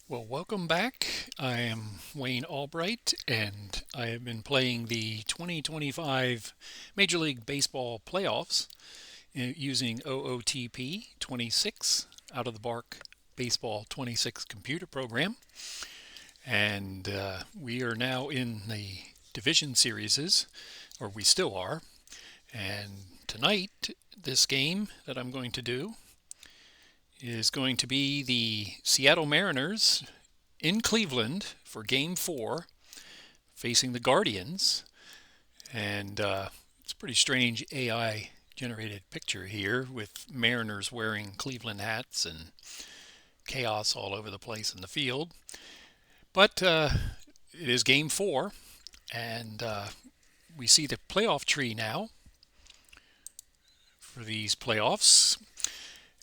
Well, welcome back. I am Wayne Albright, and I have been playing the 2025 Major League Baseball playoffs using OOTP 26 out of the Bark Baseball 26 computer program. And we are now in the division series, or we still are. And tonight, this game that I'm going to do is going to be the Seattle Mariners in Cleveland for Game 4, facing the Guardians. And it's a pretty strange AI generated picture here with Mariners wearing Cleveland hats and chaos all over the place in the field. But it is Game 4, and we see the playoff tree now for these playoffs.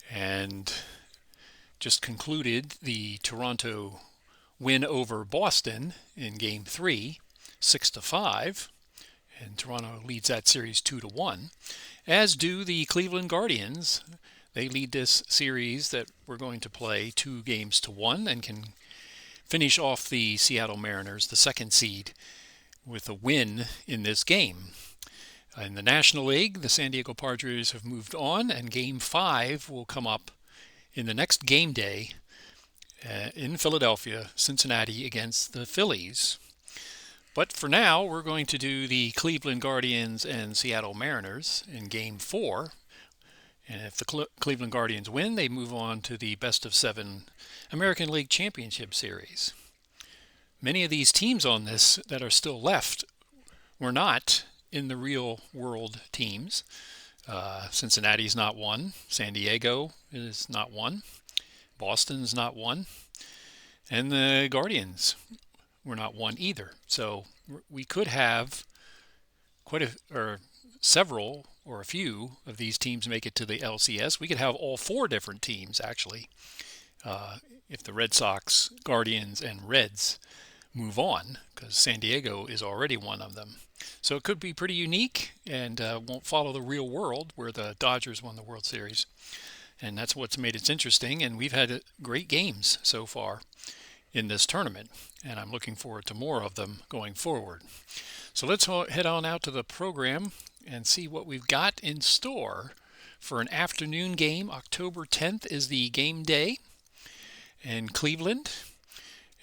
And just concluded the Toronto win over Boston in Game 3, 6-5, and Toronto leads that series 2-1. As do the Cleveland Guardians. They lead this series that we're going to play 2-1 and can finish off the Seattle Mariners, the second seed, with a win in this game. In the National League, the San Diego Padres have moved on, and Game 5 will come up in the next game day in Philadelphia, Cincinnati against the Phillies. But for now, we're going to do the Cleveland Guardians and Seattle Mariners in Game 4. And if the Cleveland Guardians win, they move on to the best-of-7 American League Championship Series. Many of these teams on this that are still left were not in the real world teams. Cincinnati's not one. San Diego is not one. Boston's not one. And the Guardians were not one either. So we could have several or a few of these teams make it to the LCS. We could have all four different teams, actually, if the Red Sox, Guardians, and Reds move on, because San Diego is already one of them. So it could be pretty unique and won't follow the real world where the Dodgers won the World Series. And that's what's made it interesting. And we've had great games so far in this tournament. And I'm looking forward to more of them going forward. So let's head on out to the program and see what we've got in store for an afternoon game. October 10th is the game day in Cleveland.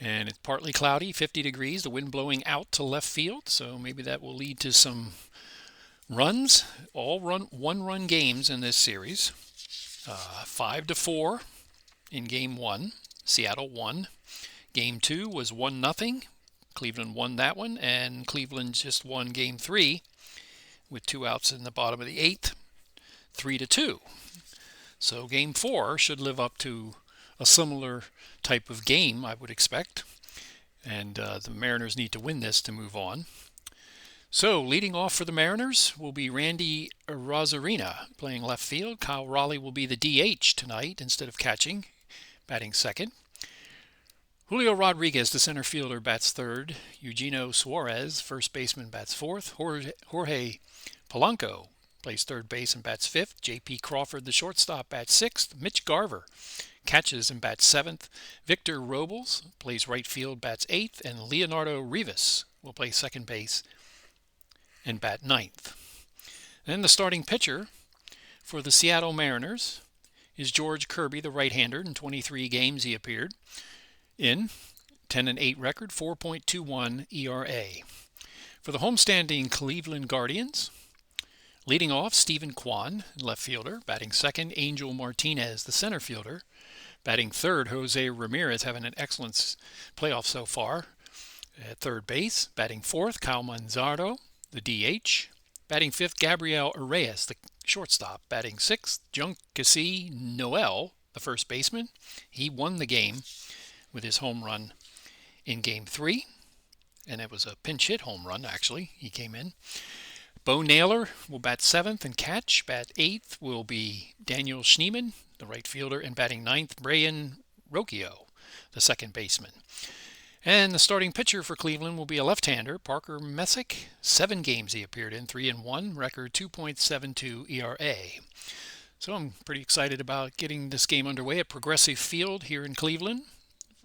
And it's partly cloudy, 50 degrees, the wind blowing out to left field, so maybe that will lead to some runs, one-run games in this series. 5-4 in Game 1, Seattle won. Game 2 was 1-0, Cleveland won that one, and Cleveland just won Game 3 with 2 outs in the bottom of the 8th, 3-2. So Game 4 should live up to a similar type of game, I would expect. And the Mariners need to win this to move on. So leading off for the Mariners will be Randy Rosarina playing left field. Kyle Raleigh will be the DH tonight instead of catching, batting second. Julio Rodriguez, the center fielder, bats third. Eugenio Suarez, first baseman, bats fourth. Jorge Polanco plays third base and bats fifth. J.P. Crawford, the shortstop, bats sixth. Mitch Garver catches and bats seventh. Victor Robles plays right field, bats eighth. And Leonardo Rivas will play second base and bat ninth. Then the starting pitcher for the Seattle Mariners is George Kirby, the right-hander. In 23 games he appeared in. 10-8 record, 4.21 ERA. For the homestanding Cleveland Guardians, leading off, Stephen Kwan, left fielder. Batting second, Angel Martinez, the center fielder. Batting third, Jose Ramirez, having an excellent playoff so far at third base. Batting fourth, Kyle Manzardo, the DH. Batting fifth, Gabriel Arraez, the shortstop. Batting sixth, Junkasi Noel, the first baseman. He won the game with his home run in Game 3. And it was a pinch hit home run, actually. He came in. Bo Naylor will bat seventh and catch. Bat eighth will be Daniel Schneemann, the right fielder, and batting ninth, Brian Rocchio, the second baseman. And the starting pitcher for Cleveland will be a left-hander, Parker Messick. 7 games he appeared in, 3-1, record 2.72 ERA. So I'm pretty excited about getting this game underway at Progressive Field here in Cleveland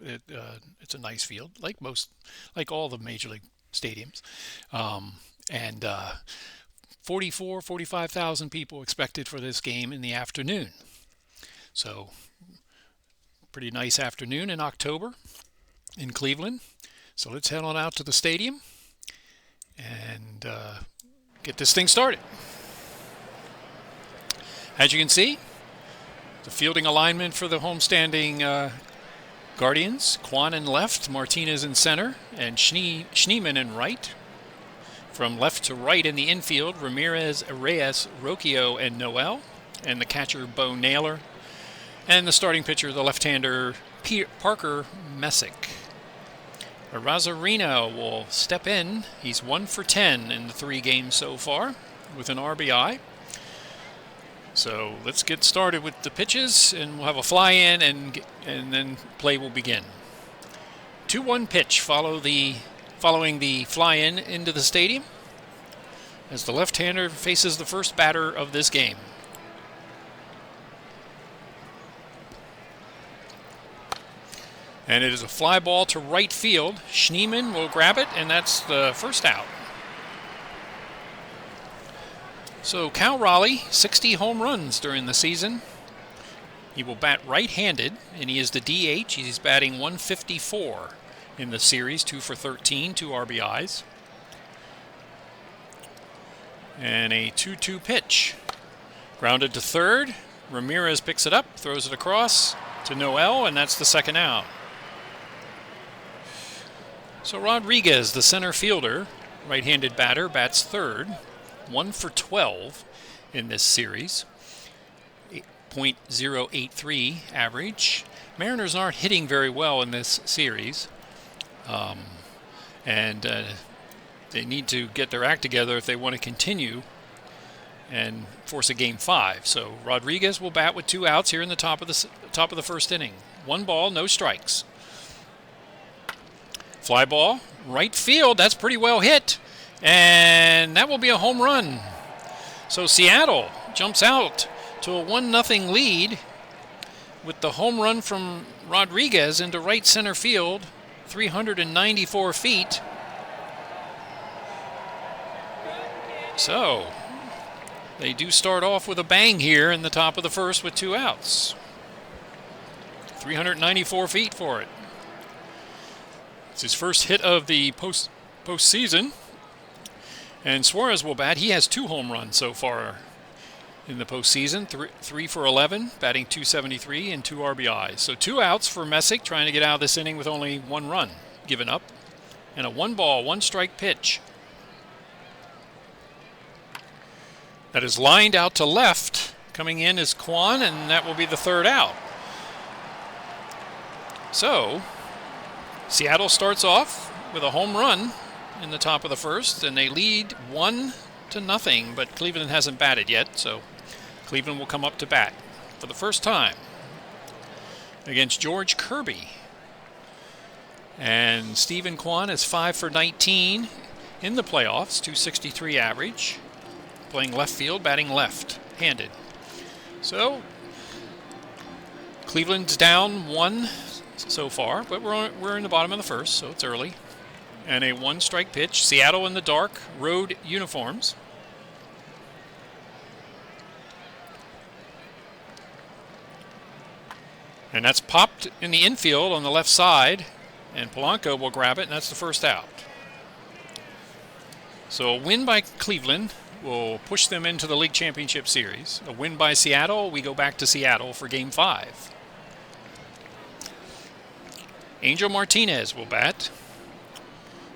It's a nice field, like all the major league stadiums, and 45,000 people expected for this game in the afternoon. So pretty nice afternoon in October in Cleveland. So let's head on out to the stadium and get this thing started. As you can see, the fielding alignment for the homestanding Guardians: Kwan in left, Martinez in center, and Schneemann in right. From left to right in the infield, Ramirez, Reyes, Rocchio, and Noel, and the catcher Bo Naylor, and the starting pitcher, the left-hander Parker Messick. Arozarena will step in. He's 1 for 10 in the 3 games so far with an RBI. So let's get started with the pitches, and we'll have a fly-in, and then play will begin. 2-1 pitch following the fly-in into the stadium as the left-hander faces the first batter of this game. And it is a fly ball to right field. Schneemann will grab it, and that's the first out. So Cal Raleigh, 60 home runs during the season. He will bat right-handed, and he is the DH. He's batting 154 in the series, 2 for 13, 2 RBIs. And a 2-2 pitch. Grounded to third. Ramirez picks it up, throws it across to Noel, and that's the second out. So Rodriguez, the center fielder, right-handed batter, bats third. 1 for 12 in this series, 8.083 average. Mariners aren't hitting very well in this series, and they need to get their act together if they want to continue and force a game 5. So Rodriguez will bat with 2 outs here in the top of the first inning. 1 ball, no strikes. Fly ball, right field. That's pretty well hit. And that will be a home run. So Seattle jumps out to a 1-0 lead with the home run from Rodriguez into right center field, 394 feet. So they do start off with a bang here in the top of the first with 2 outs. 394 feet for it. It's his first hit of the postseason. And Suarez will bat. He has 2 home runs so far in the postseason. 3 for 11, batting .273 and 2 RBIs. So 2 outs for Messick, trying to get out of this inning with only 1 run given up. And a 1 ball, 1 strike pitch. That is lined out to left. Coming in is Kwan, and that will be the 3rd out. So Seattle starts off with a home run in the top of the first, and they lead 1-0, but Cleveland hasn't batted yet, so Cleveland will come up to bat for the first time against George Kirby. And Stephen Kwan is 5 for 19 in the playoffs, .263 average, playing left field, batting left-handed. So Cleveland's down 1 so far, but we're in the bottom of the first, so it's early. And a 1-strike pitch. Seattle in the dark road uniforms. And that's popped in the infield on the left side, and Polanco will grab it, and that's the first out. So a win by Cleveland will push them into the League Championship Series. A win by Seattle, we go back to Seattle for Game 5. Angel Martinez will bat.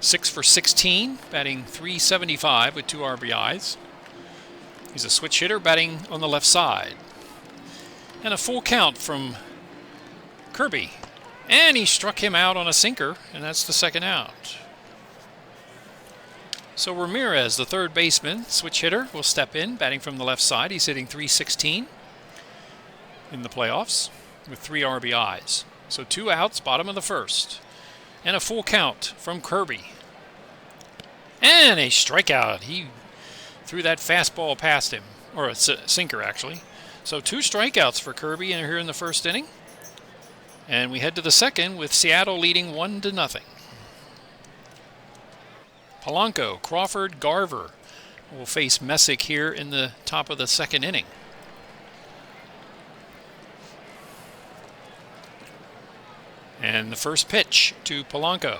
6 for 16, batting .375 with 2 RBIs. He's a switch hitter, batting on the left side. And a full count from Kirby. And he struck him out on a sinker, and that's the second out. So Ramirez, the 3rd baseman, switch hitter, will step in, batting from the left side. He's hitting .316 in the playoffs with 3 RBIs. So 2 outs, bottom of the first. And a full count from Kirby. And a strikeout. He threw that fastball past him, or a sinker actually. So 2 strikeouts for Kirby here in the first inning. And we head to the second with Seattle leading 1-0. Polanco, Crawford, Garver will face Messick here in the top of the second inning. And the first pitch to Polanco.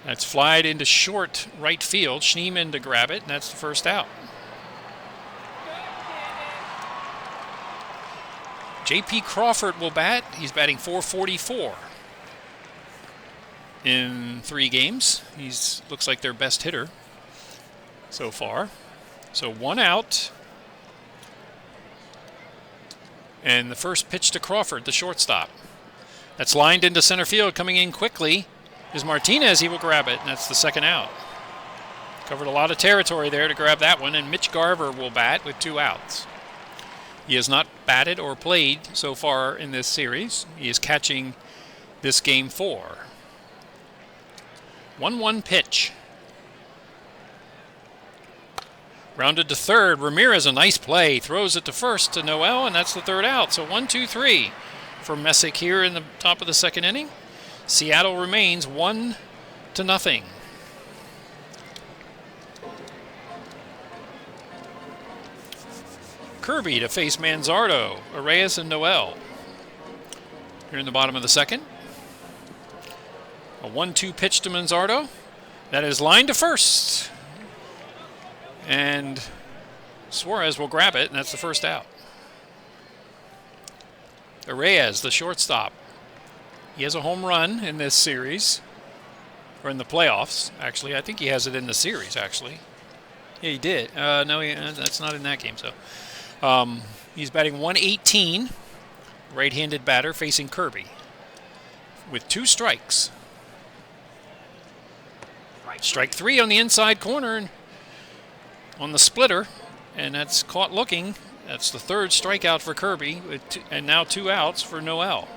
That's flied into short right field. Schneemann to grab it, and that's the first out. J.P. Crawford will bat. He's batting .444 in 3 games. He's looks like their best hitter so far. So 1 out. And the first pitch to Crawford, the shortstop. That's lined into center field. Coming in quickly is Martinez. He will grab it, and that's the second out. Covered a lot of territory there to grab that one, and Mitch Garver will bat with 2 outs. He has not batted or played so far in this series. He is catching this game 4. 1-1 pitch. Rounded to third. Ramirez, a nice play. Throws it to first to Noel, and that's the third out. So 1-2-3 for Messick here in the top of the second inning. Seattle remains 1-0. Kirby to face Manzardo, Arraez, and Noel. Here in the bottom of the second. A 1-2 pitch to Manzardo. That is lined to first. And Suarez will grab it, and that's the first out. Arraez, the shortstop. He has a home run in this series, or in the playoffs, actually. I think he has it in the series, actually. Yeah, he did. No, that's not in that game, so. He's batting .118, right-handed batter facing Kirby with 2 strikes. Strike 3 on the inside corner on the splitter, and that's caught looking. That's the 3rd strikeout for Kirby, and now 2 outs for Noel.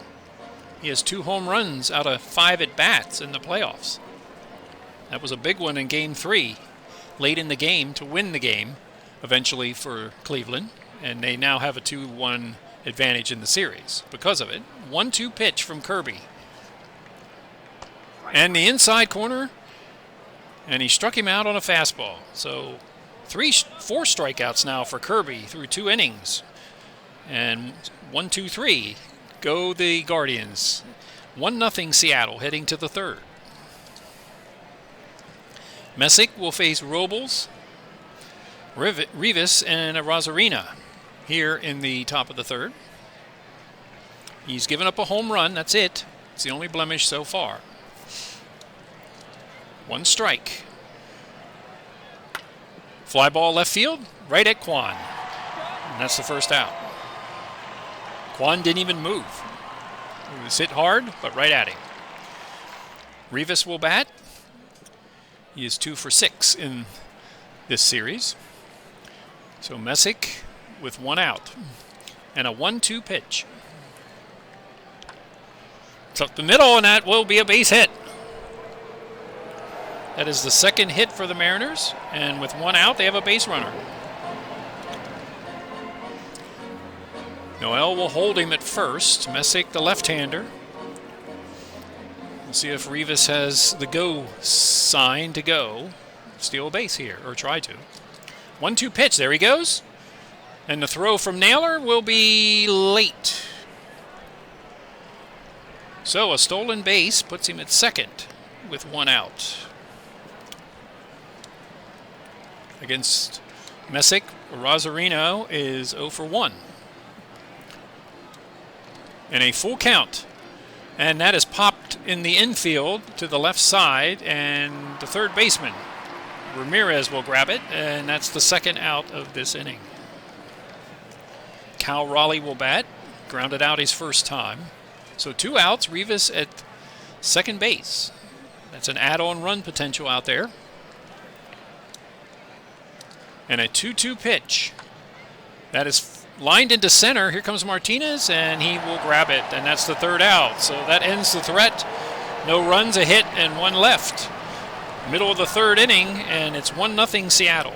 He has 2 home runs out of 5 at-bats in the playoffs. That was a big one in Game 3, late in the game to win the game, eventually for Cleveland. And they now have a 2-1 advantage in the series because of it. 1-2 pitch from Kirby. And the inside corner, and he struck him out on a fastball. So 4 strikeouts now for Kirby through 2 innings. And 1-2-3. Go the Guardians. 1-0 Seattle heading to the third. Messick will face Robles, Rivas, and Rosarina here in the top of the third. He's given up a home run. That's it. It's the only blemish so far. 1 strike. Fly ball left field, right at Kwan. And that's the first out. Kwan didn't even move. He was hit hard, but right at him. Rivas will bat. He is 2 for 6 in this series. So Messick with 1 out. And a 1-2 pitch. It's up the middle, and that will be a base hit. That is the 2nd hit for the Mariners, and with 1 out, they have a base runner. Noel will hold him at first. Messick, the left-hander. We'll see if Rivas has the go sign to go. Steal a base here, or try to. 1-2 pitch, there he goes. And the throw from Naylor will be late. So a stolen base puts him at second with 1 out. Against Messick, Rosarino is 0 for 1. And a full count. And that is popped in the infield to the left side, and the third baseman, Ramirez, will grab it, and that's the 2nd out of this inning. Cal Raleigh will bat, grounded out his first time. So 2 outs, Rivas at second base. That's an add-on run potential out there. And a 2-2 pitch. That is lined into center. Here comes Martinez, and he will grab it, and that's the 3rd out. So that ends the threat. No runs, a hit, and 1 left. Middle of the 3rd inning, and it's 1-0 Seattle.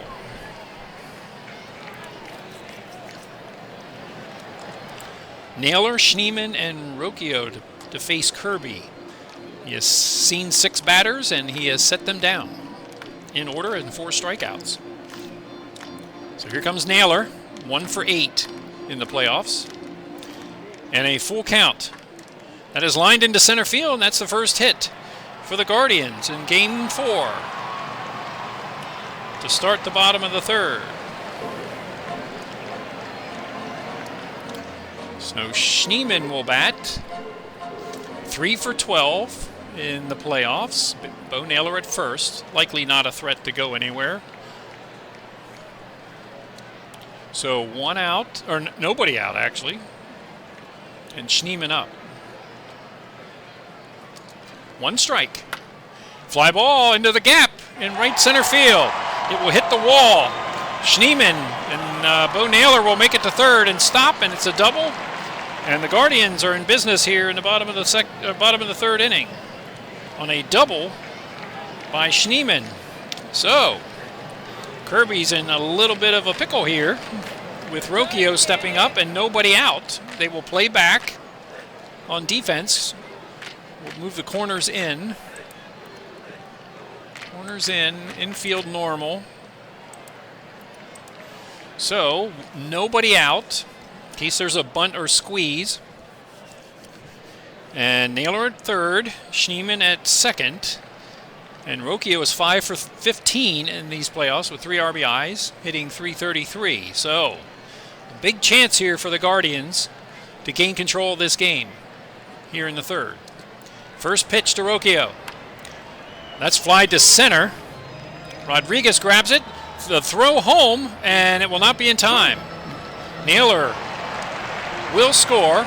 Naylor, Schneemann, and Rocchio to face Kirby. He has seen 6 batters, and he has set them down in order and 4 strikeouts. So here comes Naylor, 1 for 8 in the playoffs. And a full count. That is lined into center field, and that's the first hit for the Guardians in Game 4 to start the bottom of the 3rd. So Schneemann will bat. 3 for 12 in the playoffs. Bo Naylor at first, likely not a threat to go anywhere. So 1 out, or nobody out actually, and Schneemann up. 1 strike. Fly ball into the gap in right center field. It will hit the wall. Schneemann and Bo Naylor will make it to 3rd and stop, and it's a double. And the Guardians are in business here in the bottom of the 3rd inning on a double by Schneemann. So Kirby's in a little bit of a pickle here with Rocchio stepping up and nobody out. They will play back on defense. We'll move the corners in. Corners in, infield normal. So nobody out in case there's a bunt or squeeze. And Naylor at 3rd, Schneemann at 2nd. And Rocchio is 5 for 15 in these playoffs with 3 RBIs, hitting .333. So, a big chance here for the Guardians to gain control of this game here in the 3rd. First pitch to Rocchio. That's fly to center. Rodriguez grabs it. The throw home, and it will not be in time. Naylor will score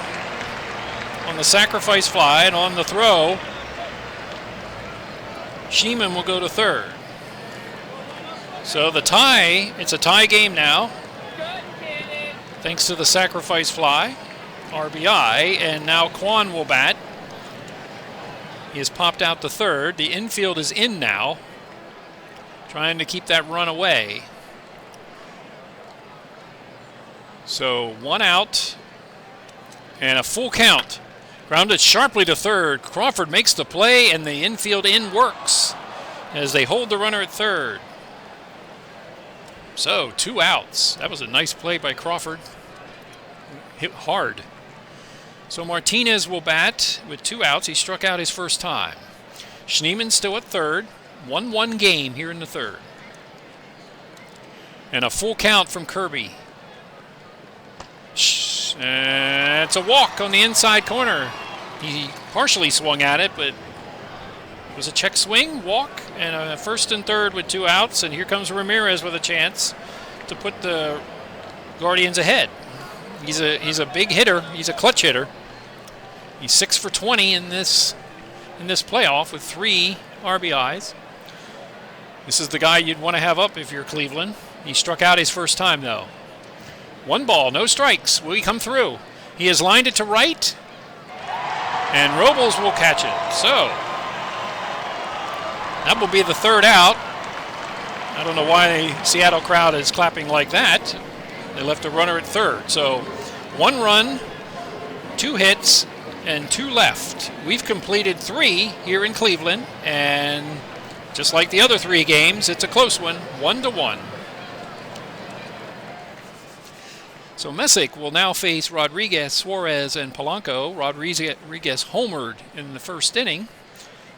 on the sacrifice fly, and on the throw, Schneemann will go to 3rd. So the tie, it's a tie game now, thanks to the sacrifice fly, RBI, and now Kwan will bat. He has popped out to 3rd. The infield is in now, trying to keep that run away. So 1 out and a full count. Grounded sharply to 3rd. Crawford makes the play, and the infield in works as they hold the runner at 3rd. So 2 outs. That was a nice play by Crawford. Hit hard. So Martinez will bat with 2 outs. He struck out his first time. Schneemann still at 3rd. 1-1 game here in the 3rd. And a full count from Kirby. It's a walk on the inside corner. He partially swung at it, but it was a check swing, walk, and a 1st and 3rd with 2 outs. And here comes Ramirez with a chance to put the Guardians ahead. He's a big hitter. He's a clutch hitter. He's 6 for 20 in this playoff with 3 RBIs. This is the guy you'd want to have up if you're Cleveland. He struck out his first time though. 1 ball, no strikes. Will he come through? He has lined it to right, and Robles will catch it. So that will be the 3rd out. I don't know why the Seattle crowd is clapping like that. They left a runner at 3rd. So 1 run, 2 hits, and 2 left. We've completed 3 here in Cleveland, and just like the other 3 games, it's a close one, 1-1. So Messick will now face Rodriguez, Suarez, and Polanco. Rodriguez homered in the 1st inning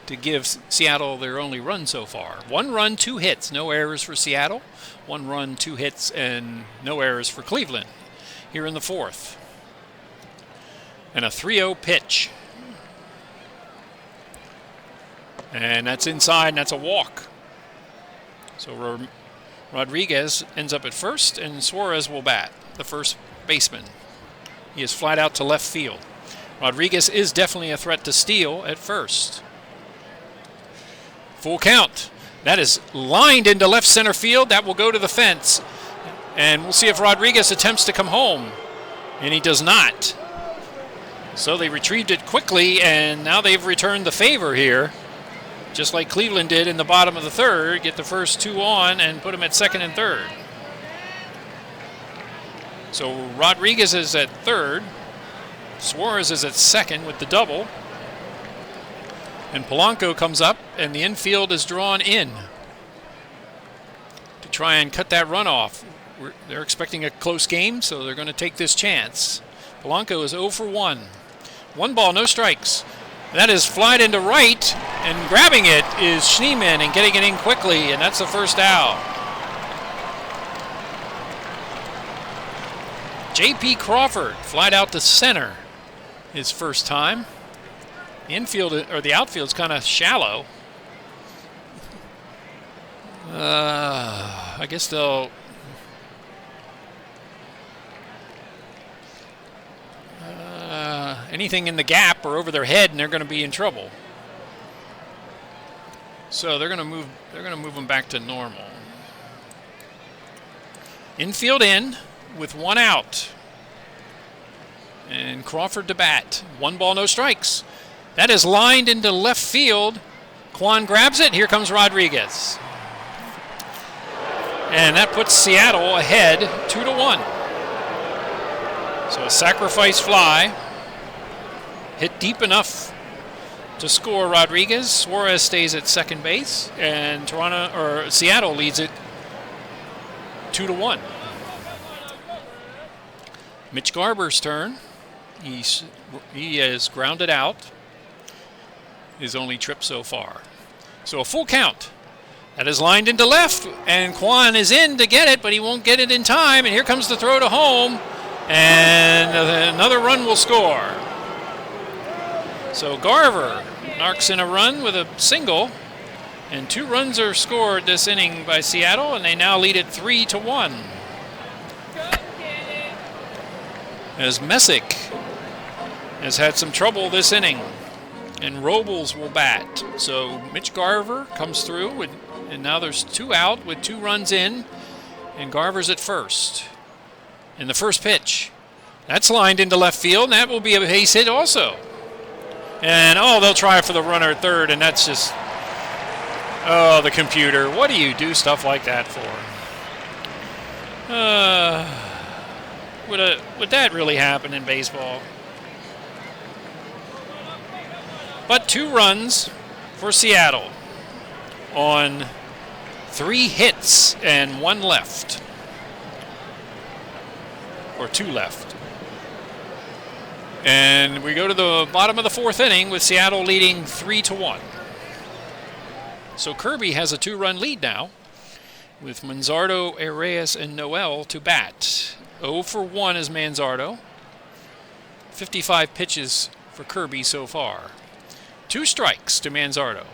to give Seattle their only run so far. 1 run, 2 hits, no errors for Seattle. 1 run, 2 hits, and no errors for Cleveland here in the 4th. And a 3-0 pitch. And that's inside, and that's a walk. So Rodriguez ends up at 1st, and Suarez will bat, the first baseman. He is flat out to left field. Rodriguez is definitely a threat to steal at 1st. Full count. That is lined into left center field. That will go to the fence. And we'll see if Rodriguez attempts to come home. And he does not. So they retrieved it quickly, and now they've returned the favor here. Just like Cleveland did in the bottom of the 3rd. Get the first 2 on and put them at 2nd and 3rd. So Rodriguez is at 3rd. Suarez is at second with the double. And Polanco comes up, and the infield is drawn in to try and cut that run off. They're expecting a close game, so they're going to take this chance. Polanco is 0 for 1. 1 ball, no strikes. That is flied into right, and grabbing it is Schneemann and getting it in quickly, and that's the first out. J.P. Crawford flied out to center his first time. The infield, or the outfield's kind of shallow. I guess they'll anything in the gap or over their head, and they're going to be in trouble. So they're going to move. They're going to move them back to normal. Infield in with 1 out, and Crawford to bat. 1 ball, no strikes. That is lined into left field. Kwan grabs it. Here comes Rodriguez, and that puts Seattle ahead 2-1. So a sacrifice fly. Hit deep enough to score Rodriguez. Suarez stays at second base, and Seattle leads it 2-1. Mitch Garber's turn. He has grounded out. His only trip so far. So a full count. That is lined into left, and Kwan is in to get it, but he won't get it in time. And here comes the throw to home, and another run will score. So Garver knocks in a run with a single, and 2 runs are scored this inning by Seattle, and they now lead it 3-1. As Messick has had some trouble this inning, and Robles will bat. So Mitch Garver comes through, and now there's 2 out with 2 runs in, and Garver's at first. And the first pitch, that's lined into left field, and that will be a base hit also. And, they'll try for the runner at third, and that's just, the computer. What do you do stuff like that for? Would that really happen in baseball? But 2 runs for Seattle on 3 hits and 1 left. Or 2 left. And we go to the bottom of the 4th inning with Seattle leading 3-1. So Kirby has a 2-run lead now with Manzardo, Arraez, and Noel to bat. 0 for 1 is Manzardo. 55 pitches for Kirby so far. 2 strikes to Manzardo.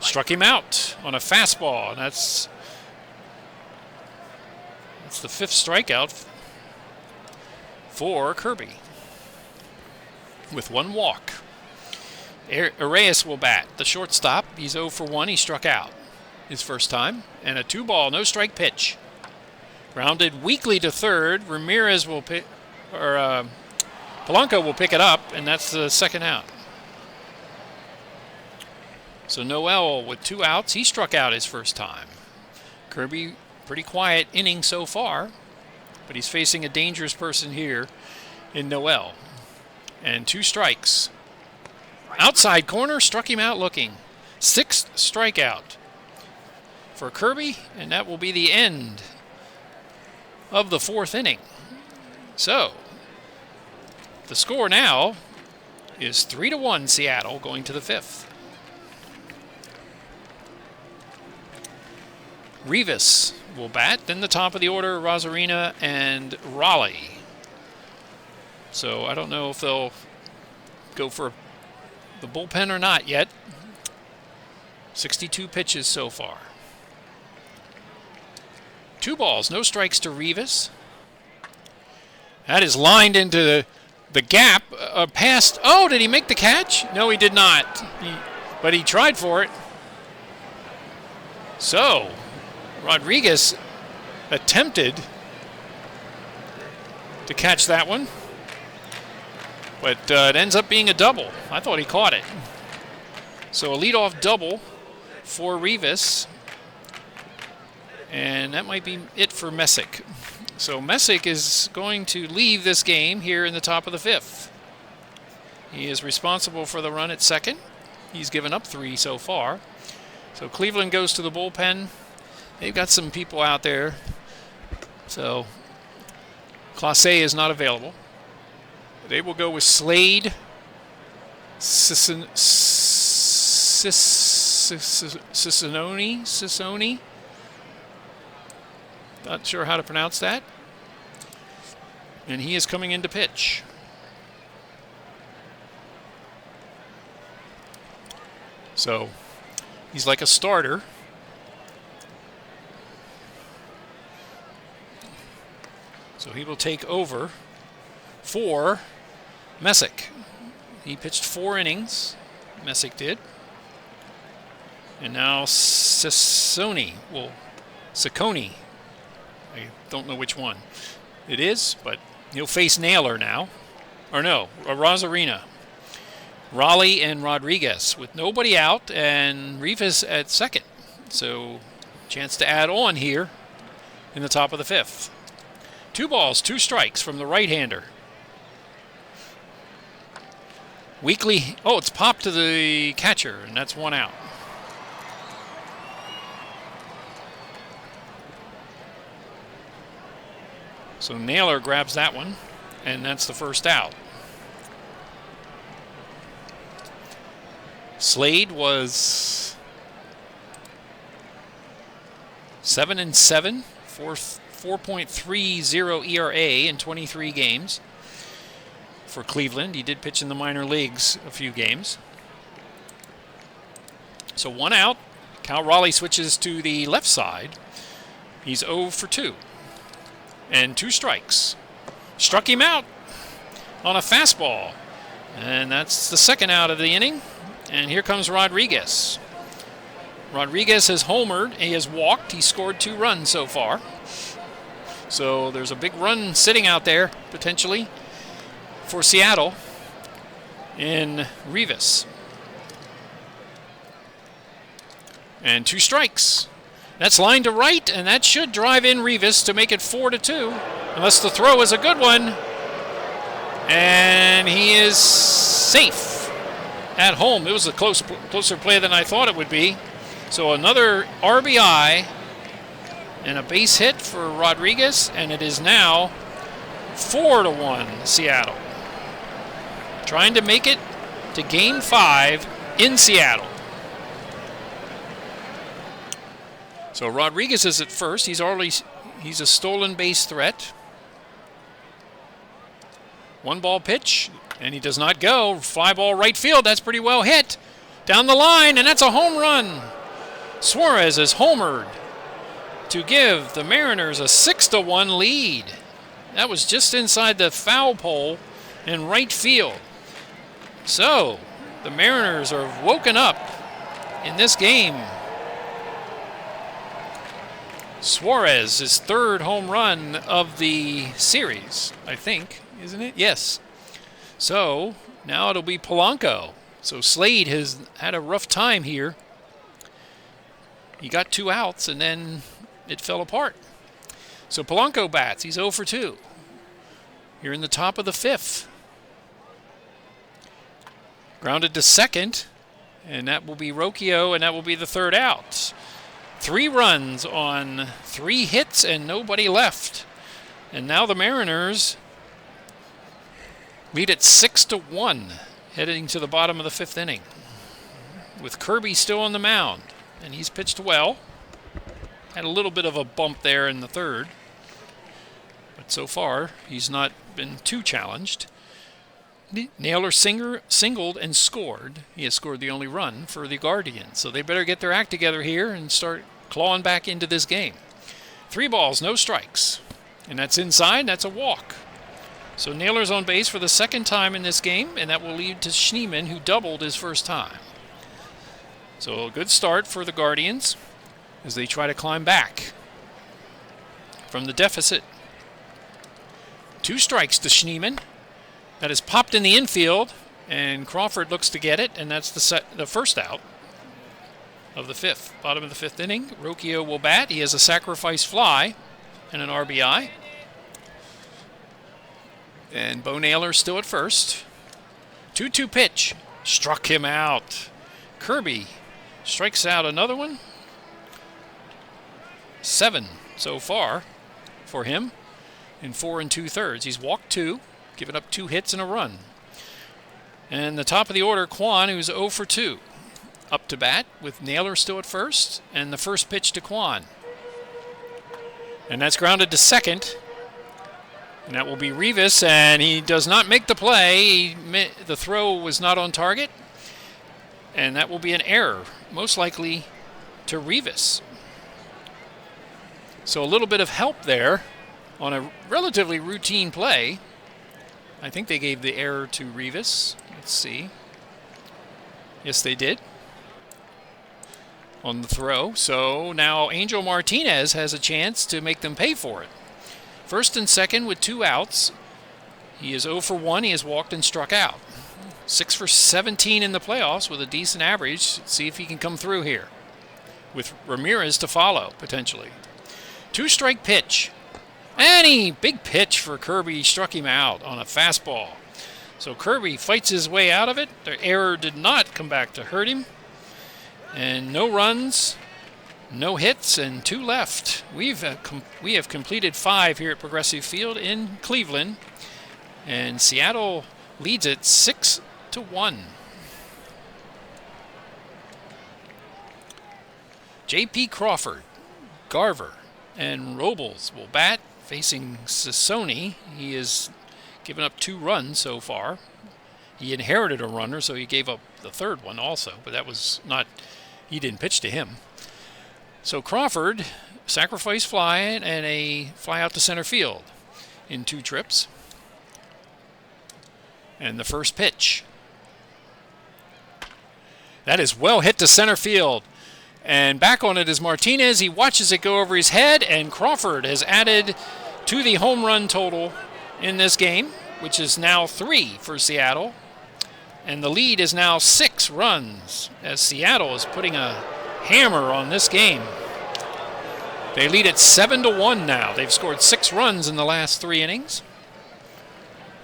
Struck him out on a fastball, and that's the 5th strikeout for Kirby, with 1 walk. Arraez will bat, the shortstop. He's 0 for 1. He struck out his first time, and a 2-ball, no-strike pitch. Grounded weakly to third. Ramirez will pick, Polanco will pick it up, and that's the 2nd out. So Noel with 2 outs. He struck out his first time. Kirby, pretty quiet inning so far, but he's facing a dangerous person here in Noel. And 2 strikes. Outside corner, struck him out looking. 6th strikeout for Kirby, and that will be the end of the 4th inning. So, the score now is 3-1 Seattle going to the 5th. Rivas will bat. Then the top of the order, Rosarina and Raleigh. So I don't know if they'll go for the bullpen or not yet. 62 pitches so far. 2 balls, no strikes to Rivas. That is lined into the gap. Past. Oh, did he make the catch? No, he did not. But he tried for it. So Rodriguez attempted to catch that one, but it ends up being a double. I thought he caught it. So a leadoff double for Rivas, and that might be it for Messick. So Messick is going to leave this game here in the top of the 5th. He is responsible for the run at second. He's given up 3 so far. So Cleveland goes to the bullpen. They've got some people out there. So Clase is not available. They will go with Slade, Sissoni. Not sure how to pronounce that. And he is coming in to pitch. So he's like a starter. So he will take over for Messick. He pitched 4 innings. Messick did. And now Ciccone. I don't know which one it is, but he'll face Naylor now. Or no, Rosarina. Raleigh and Rodriguez with nobody out and Rivas at second. So chance to add on here in the top of the 5th. 2 balls, 2 strikes from the right-hander. Weekly, it's popped to the catcher, and that's 1 out. So Naylor grabs that one, and that's the first out. Slade was 7-7 for 4.30 ERA in 23 games for Cleveland. He did pitch in the minor leagues a few games. So 1 out. Cal Raleigh switches to the left side. He's 0 for 2. And 2 strikes. Struck him out on a fastball. And that's the second out of the inning. And here comes Rodriguez. Rodriguez has homered. He has walked. He scored 2 runs so far. So there's a big run sitting out there, potentially, for Seattle in Rivas. And 2 strikes. That's line to right, and that should drive in Rivas to make it 4-2, unless the throw is a good one. And he is safe at home. It was a closer play than I thought it would be. So another RBI and a base hit for Rodriguez, and it is now 4-1 Seattle. Trying to make it to Game 5 in Seattle. So Rodriguez is at first. He's a stolen base threat. 1 ball pitch, and he does not go. Fly ball right field. That's pretty well hit. Down the line, and that's a home run. Suarez is homered to give the Mariners a 6-1 lead. That was just inside the foul pole in right field. So the Mariners are woken up in this game. Suarez, his 3rd home run of the series, I think, isn't it? Yes. So now it'll be Polanco. So Slade has had a rough time here. He got 2 outs and then it fell apart. So Polanco bats. He's 0 for 2. You're in the top of the 5th. Grounded to second, and that will be Rocchio, and that will be the 3rd out. 3 runs on 3 hits and nobody left. And now the Mariners lead at 6-1, heading to the bottom of the 5th inning. With Kirby still on the mound, and he's pitched well. Had a little bit of a bump there in the 3rd, but so far he's not been too challenged. Naylor singled and scored. He has scored the only run for the Guardians, so they better get their act together here and start clawing back into this game. 3 balls, no strikes, and that's inside. That's a walk. So Naylor's on base for the 2nd time in this game, and that will lead to Schneemann, who doubled his first time. So a good start for the Guardians as they try to climb back from the deficit. 2 strikes to Schneemann. That is popped in the infield, and Crawford looks to get it, and that's the first out of the 5th. Bottom of the 5th inning. Rocchio will bat. He has a sacrifice fly and an RBI. And Bo Naylor still at first. 2-2 pitch. Struck him out. Kirby strikes out another one. 7 so far for him in 4 2/3. He's walked 2, given up 2 hits and a run. And the top of the order, Kwan, who's 0 for 2. Up to bat with Naylor still at first, and the first pitch to Kwan. And that's grounded to second. And that will be Rivas, and he does not make the play. The throw was not on target. And that will be an error, most likely to Rivas. So a little bit of help there on a relatively routine play. I think they gave the error to Rivas. Let's see. Yes, they did. On the throw. So now Angel Martinez has a chance to make them pay for it. First and second with 2 outs. He is 0 for 1. He has walked and struck out. 6 for 17 in the playoffs with a decent average. Let's see if he can come through here with Ramirez to follow, potentially. 2-strike pitch. And big pitch for Kirby, struck him out on a fastball. So Kirby fights his way out of it. The error did not come back to hurt him. And no runs, no hits, and 2 left. We have completed 5 here at Progressive Field in Cleveland. And Seattle leads it 6-1. J.P. Crawford, Garver, and Robles will bat facing Sassoni. He has given up 2 runs so far. He inherited a runner, so he gave up the 3rd one also, but that was not, he didn't pitch to him. So Crawford, sacrifice fly and a fly out to center field in 2 trips. And the first pitch. That is well hit to center field. And back on it is Martinez. He watches it go over his head, and Crawford has added to the home run total in this game, which is now 3 for Seattle. And the lead is now 6 runs, as Seattle is putting a hammer on this game. They lead it 7-1 now. They've scored 6 runs in the last 3 innings.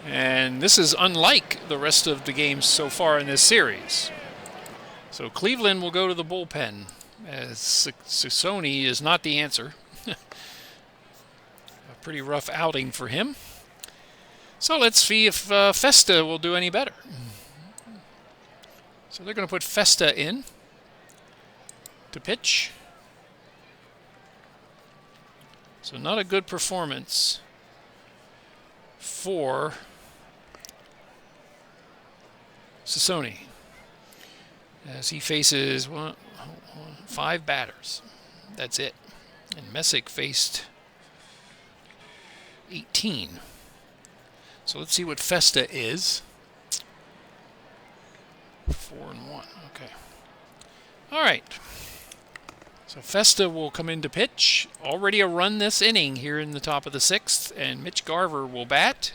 And this is unlike the rest of the games so far in this series. So Cleveland will go to the bullpen, as Sassoni is not the answer. A pretty rough outing for him. So let's see if Festa will do any better. So they're going to put Festa in to pitch. So not a good performance for Sassoni, as he faces 5 batters. That's it. And Messick faced 18. So let's see what Festa is. 4-1. Okay. All right. So Festa will come in to pitch. Already a run this inning here in the top of the 6th, and Mitch Garver will bat.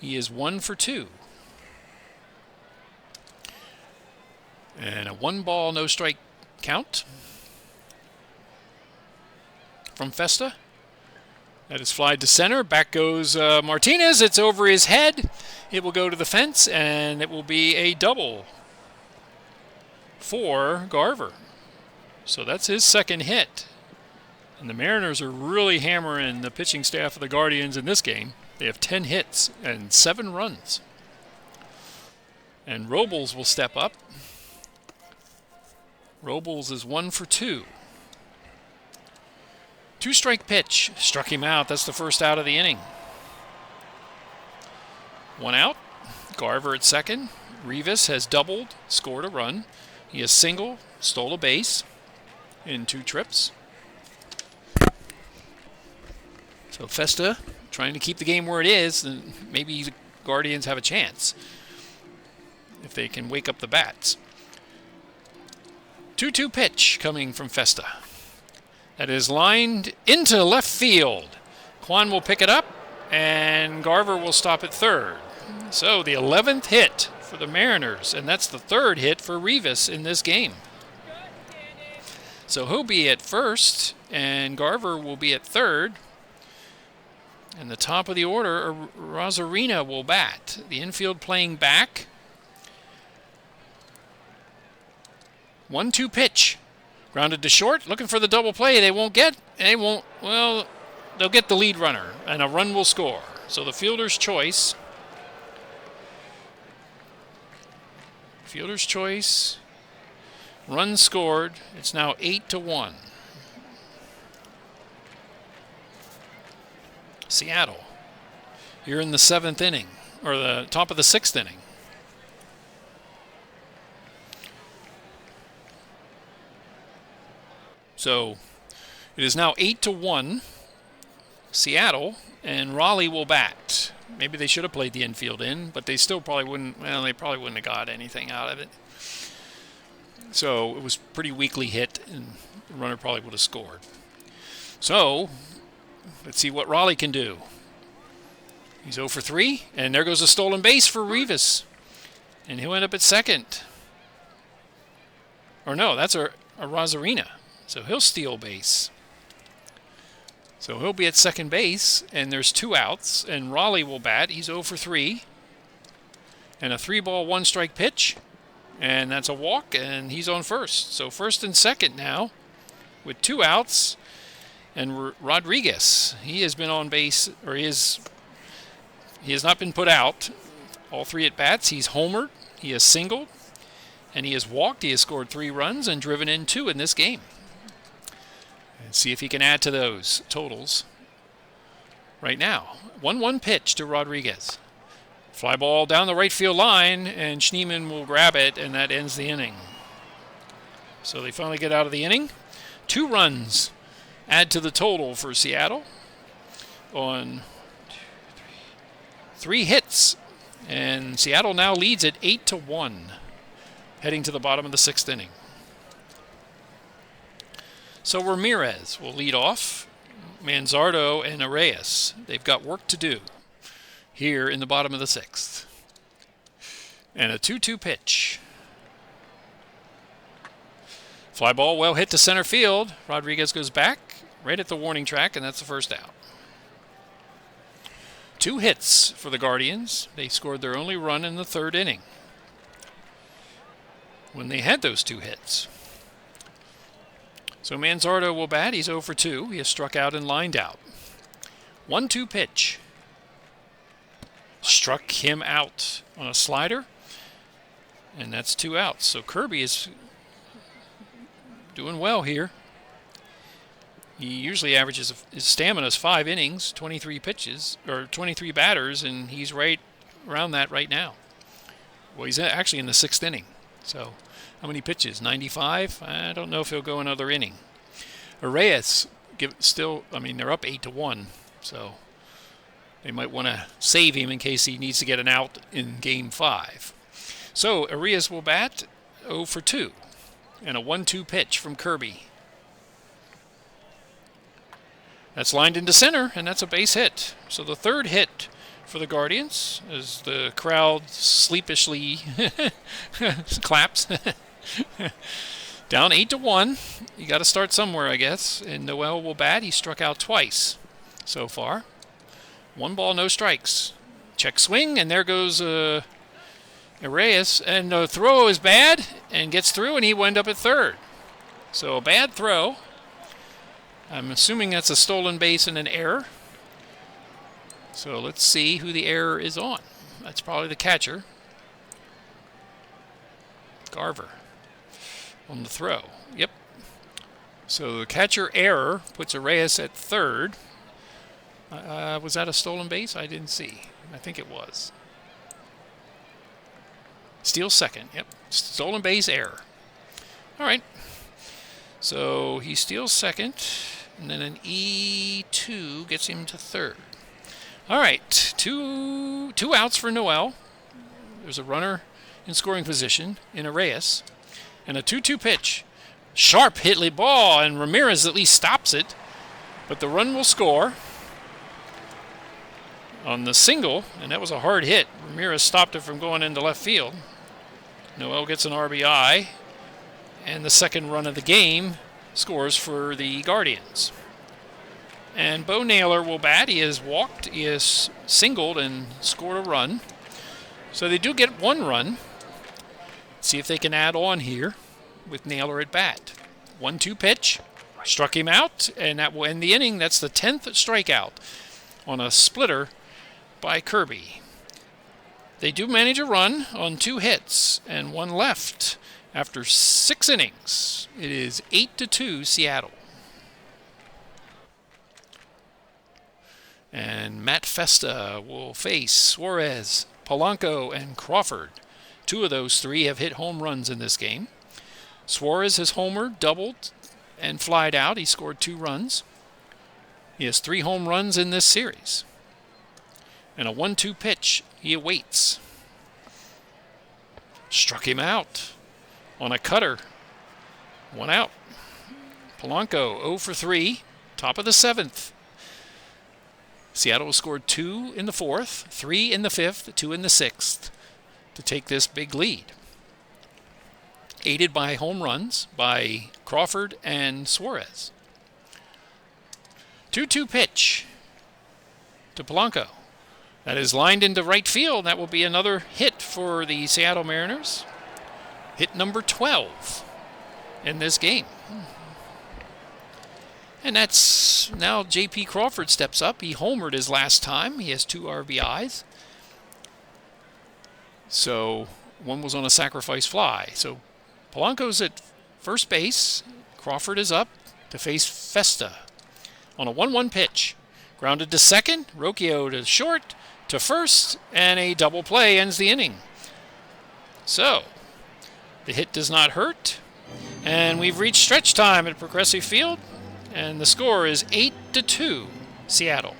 He is 1 for 2. And a 1-ball, no-strike count from Festa. That is flied to center. Back goes Martinez. It's over his head. It will go to the fence, and it will be a double for Garver. So that's his 2nd hit. And the Mariners are really hammering the pitching staff of the Guardians in this game. They have 10 hits and 7 runs. And Robles will step up. Robles is 1 for 2. 2-strike pitch. Struck him out. That's the first out of the inning. 1 out. Garver at second. Rivas has doubled, scored a run. He has single, stole a base in 2 trips. So Festa trying to keep the game where it is, and maybe the Guardians have a chance if they can wake up the bats. 2-2 pitch coming from Festa. That is lined into left field. Kwan will pick it up, and Garver will stop at third. So the 11th hit for the Mariners, and that's the 3rd hit for Rivas in this game. So he'll be at first, and Garver will be at third. And the top of the order, Rosarina will bat. The infield playing back. 1-2 pitch. Grounded to short, looking for the double play. Well, they'll get the lead runner, and a run will score. So the fielder's choice. Fielder's choice. Run scored. It's now 8-1. Seattle. You're in the 7th inning, or the top of the 6th inning. So it is now 8-1. Seattle, and Raleigh will bat. Maybe they should have played the infield in, but they still probably wouldn't. Well, they probably wouldn't have got anything out of it. So it was pretty weakly hit, and the runner probably would have scored. So let's see what Raleigh can do. He's 0 for 3, and there goes a stolen base for Rivas, and he'll end up at second. Or no, that's a Rosarina. So he'll steal base. So he'll be at second base, and there's 2 outs, and Raleigh will bat. He's 0 for 3. And a 3-ball, 1-strike pitch, and that's a walk, and he's on first. So first and second now with 2 outs, and Rodriguez, he has been on base, or he has not been put out. All 3 at-bats. He's homered, he has singled, and he has walked. He has scored 3 runs and driven in 2 in this game. And see if he can add to those totals right now. 1-1 pitch to Rodriguez. Fly ball down the right field line, and Schneemann will grab it, and that ends the inning. So they finally get out of the inning. 2 runs add to the total for Seattle on 3 hits. And Seattle now leads at 8-1, heading to the bottom of the 6th inning. So Ramirez will lead off. Manzardo and Arias, they've got work to do here in the bottom of the 6th. And a 2-2 pitch. Fly ball well hit to center field. Rodriguez goes back right at the warning track, and that's the first out. 2 hits for the Guardians. They scored their only run in the 3rd inning when they had those 2 hits. So Manzardo will bat. He's 0 for 2. He has struck out and lined out. 1-2 pitch. Struck him out on a slider, and that's 2 outs. So Kirby is doing well here. He usually averages, his stamina is 5 innings, 23 pitches, or 23 batters, and he's right around that right now. Well, he's actually in the 6th inning. So how many pitches? 95? I don't know if he'll go another inning. Arias, they're up 8-1, so they might want to save him in case he needs to get an out in Game 5. So Arias will bat 0 for 2, and a 1-2 pitch from Kirby. That's lined into center, and that's a base hit. So the 3rd hit for the Guardians as the crowd sleepishly claps. Down 8-1. You got to start somewhere, I guess. And Noel will bat. He struck out twice so far. 1 ball, no strikes. Check swing, and there goes Arias. And the throw is bad and gets through, and he will end up at 3rd. So a bad throw. I'm assuming that's a stolen base and an error. So let's see who the error is on. That's probably the catcher, Garver, on the throw. Yep. So the catcher error puts Arias at 3rd. Was that a stolen base? I didn't see. I think it was. Steals 2nd. Yep. Stolen base error. All right. So he steals 2nd, and then an E2 gets him to 3rd. All right, two outs for Noel. There's a runner in scoring position in Arias, and a 2-2 pitch. Sharp hit ball, and Ramirez at least stops it, but the run will score on the single, and that was a hard hit. Ramirez stopped it from going into left field. Noel gets an RBI, and the 2nd run of the game scores for the Guardians. And Bo Naylor will bat. He has walked, he has singled and scored a run. So they do get 1 run. See if they can add on here with Naylor at bat. 1-2 pitch. Struck him out, and that will end the inning. That's the 10th strikeout on a splitter by Kirby. They do manage a run on 2 hits and 1 left after 6 innings. It is 8-2 Seattle. And Matt Festa will face Suarez, Polanco, and Crawford. 2 of those 3 have hit home runs in this game. Suarez has homered, doubled, and flied out. He scored 2 runs. He has 3 home runs in this series. And a 1-2 pitch he awaits. Struck him out on a cutter. 1 out. Polanco 0 for 3, top of the 7th. Seattle scored 2 in the 4th, 3 in the 5th, 2 in the 6th to take this big lead. Aided by home runs by Crawford and Suarez. 2-2 pitch to Polanco. That is lined into right field. That will be another hit for the Seattle Mariners. Hit number 12 in this game. And that's now J.P. Crawford steps up. He homered his last time. He has 2 RBIs. So 1 was on a sacrifice fly. So Polanco's at first base. Crawford is up to face Festa on a 1-1 pitch. Grounded to second. Rocchio to short, to first, and a double play ends the inning. So the hit does not hurt. And we've reached stretch time at Progressive Field. And the score is 8-2 Seattle.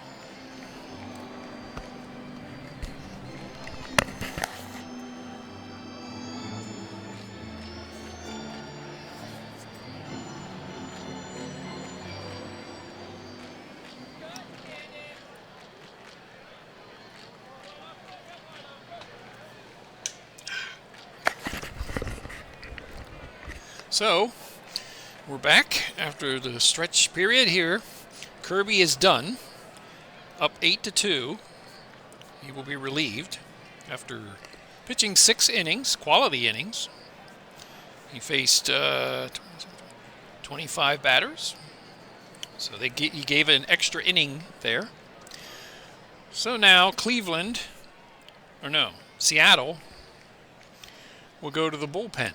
So we're back after the stretch period here. Kirby is done, up 8-2. He will be relieved after pitching 6 innings, quality innings. He faced 25 batters, so he gave an extra inning there. So now Seattle will go to the bullpen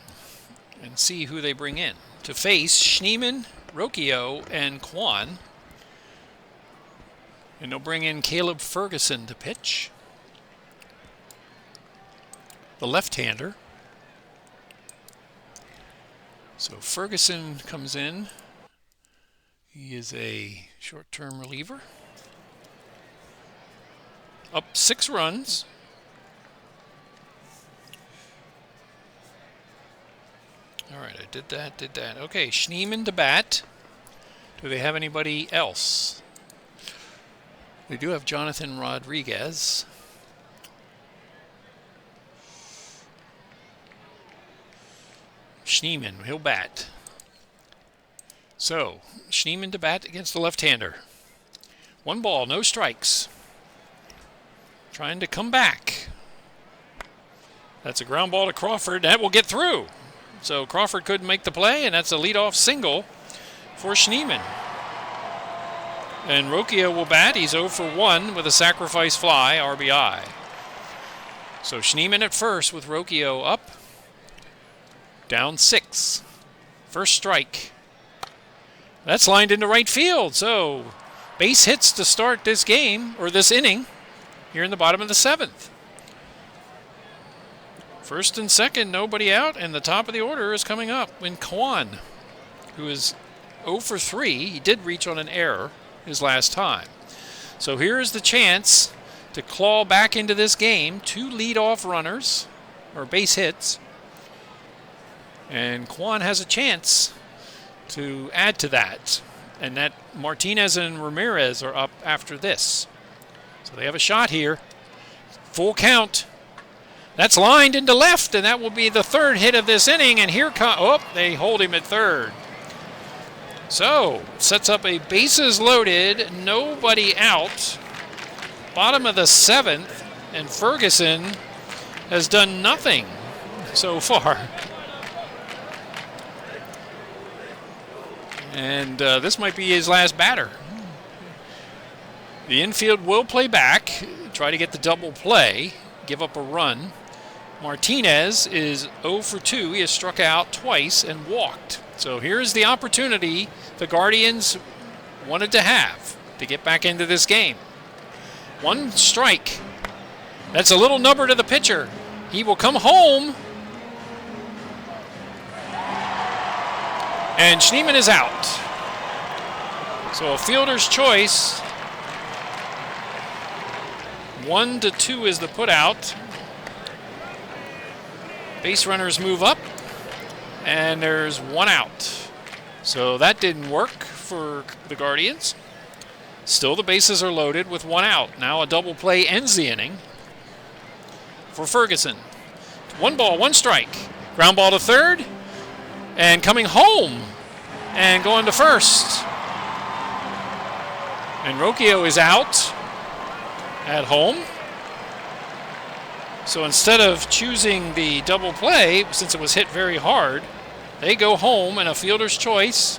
and see who they bring in to face Schneemann, Rocchio, and Kwan. And they'll bring in Caleb Ferguson to pitch, the left-hander. So Ferguson comes in. He is a short-term reliever. Up 6 runs. All right, I did that. Okay, Schneemann to bat. Do they have anybody else? They do have Jonathan Rodriguez. Schneemann, he'll bat. So, Schneemann to bat against the left-hander. 1 ball, no strikes. Trying to come back. That's a ground ball to Crawford. That will get through. So Crawford couldn't make the play, and that's a leadoff single for Schneemann. And Rocchio will bat. He's 0 for 1 with a sacrifice fly, RBI. So Schneemann at first with Rocchio up. Down 6. First strike. That's lined into right field. So base hits to start this game, or this inning, here in the bottom of the 7th. First and second, nobody out, and the top of the order is coming up when Kwan, who is 0 for 3. He did reach on an error his last time. So here is the chance to claw back into this game. 2 leadoff runners, or base hits. And Kwan has a chance to add to that. And that Martinez and Ramirez are up after this. So they have a shot here. Full count. That's lined into left, and that will be the 3rd hit of this inning. And here comes, they hold him at 3rd. So, sets up a bases loaded, nobody out. Bottom of the 7th, and Ferguson has done nothing so far. And this might be his last batter. The infield will play back, try to get the double play, give up a run. Martinez is 0 for 2. He has struck out twice and walked. So here's the opportunity the Guardians wanted to have to get back into this game. 1 strike. That's a little number to the pitcher. He will come home. And Schneemann is out. So a fielder's choice. 1-2 is the put out. Base runners move up. And there's 1 out. So that didn't work for the Guardians. Still the bases are loaded with 1 out. Now a double play ends the inning for Ferguson. 1 ball, 1 strike. Ground ball to third. And coming home and going to first. And Rocchio is out at home. So instead of choosing the double play, since it was hit very hard, they go home and a fielder's choice.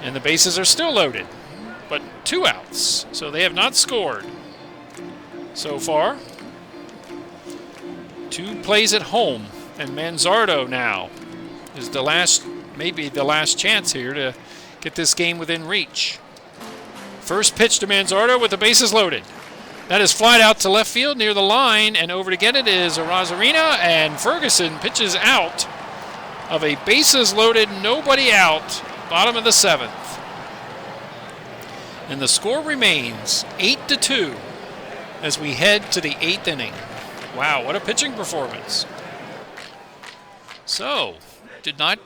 And the bases are still loaded, but 2 outs. So they have not scored so far. 2 plays at home. And Manzardo now is the last, maybe the last chance here to get this game within reach. First pitch to Manzardo with the bases loaded. That is flied out to left field near the line, and over to get it is Arozarena, and Ferguson pitches out of a bases loaded, nobody out, bottom of the 7th. And the score remains 8-2 as we head to the 8th inning. Wow, what a pitching performance. So, did not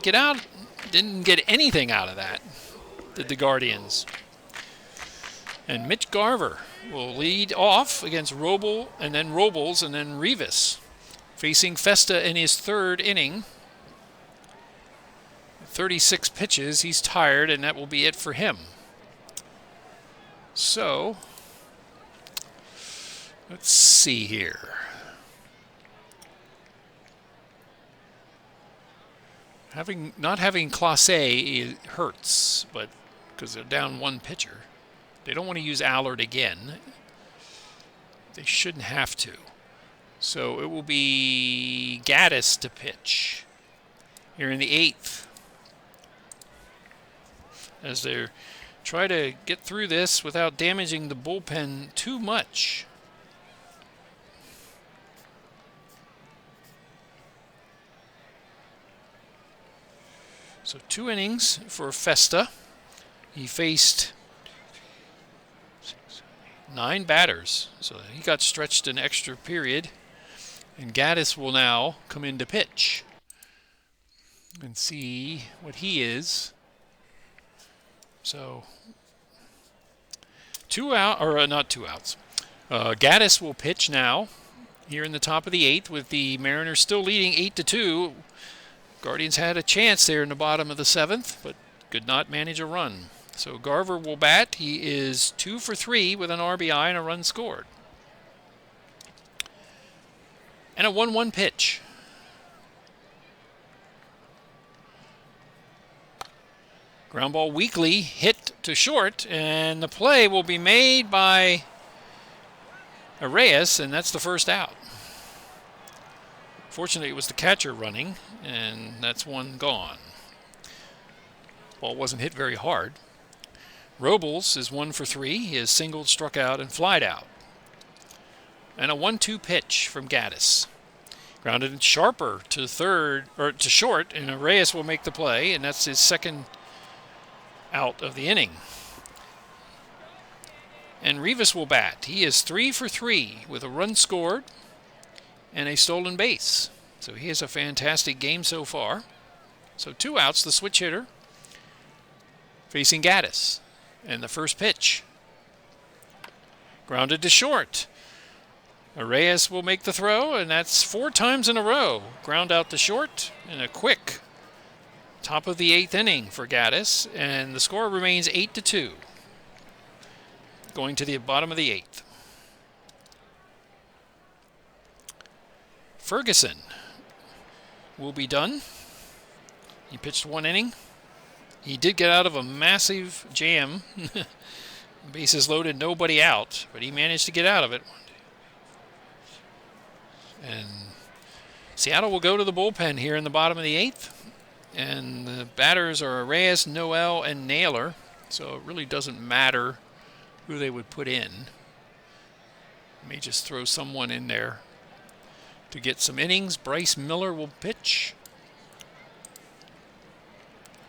get out, didn't get anything out of that, did the Guardians. And Mitch Garver will lead off against Robles and then Rivas, facing Festa in his 3rd inning. 36 pitches, he's tired, and that will be it for him. So, let's see here. Not having Clase it hurts, but because they're down 1 pitcher. They don't want to use Allard again. They shouldn't have to. So it will be Gaddis to pitch here in the 8th. As they try to get through this without damaging the bullpen too much. So 2 innings for Festa. He faced 9 batters, so he got stretched an extra period. And Gaddis will now come in to pitch and see what he is. So 2 out, or not 2 outs. Gaddis will pitch now here in the top of the 8th with the Mariners still leading 8-2. Guardians had a chance there in the bottom of the 7th, but could not manage a run. So Garver will bat. He is 2 for 3 with an RBI and a run scored. And a 1-1 pitch. Ground ball weakly hit to short, and the play will be made by Reyes, and that's the first out. Fortunately, it was the catcher running, and that's 1 gone. Ball wasn't hit very hard. Robles is 1 for 3. He has singled, struck out, and flied out. And a 1-2 pitch from Gaddis. Grounded sharper to third, or to short, and Reyes will make the play, and that's his 2nd out of the inning. And Rivas will bat. He is 3 for 3 with a run scored and a stolen base. So he has a fantastic game so far. So 2 outs, the switch hitter facing Gaddis. And the first pitch. Grounded to short. Reyes will make the throw, and that's 4 times in a row. Ground out to short, and a quick Top of the 8th inning for Gaddis, and the score remains 8-2. Going to the bottom of the 8th. Ferguson will be done. He pitched 1 inning. He did get out of a massive jam. Bases loaded, nobody out, but he managed to get out of it. And Seattle will go to the bullpen here in the bottom of the 8th. And the batters are Reyes, Noel, and Naylor. So it really doesn't matter who they would put in. May just throw someone in there to get some innings. Bryce Miller will pitch.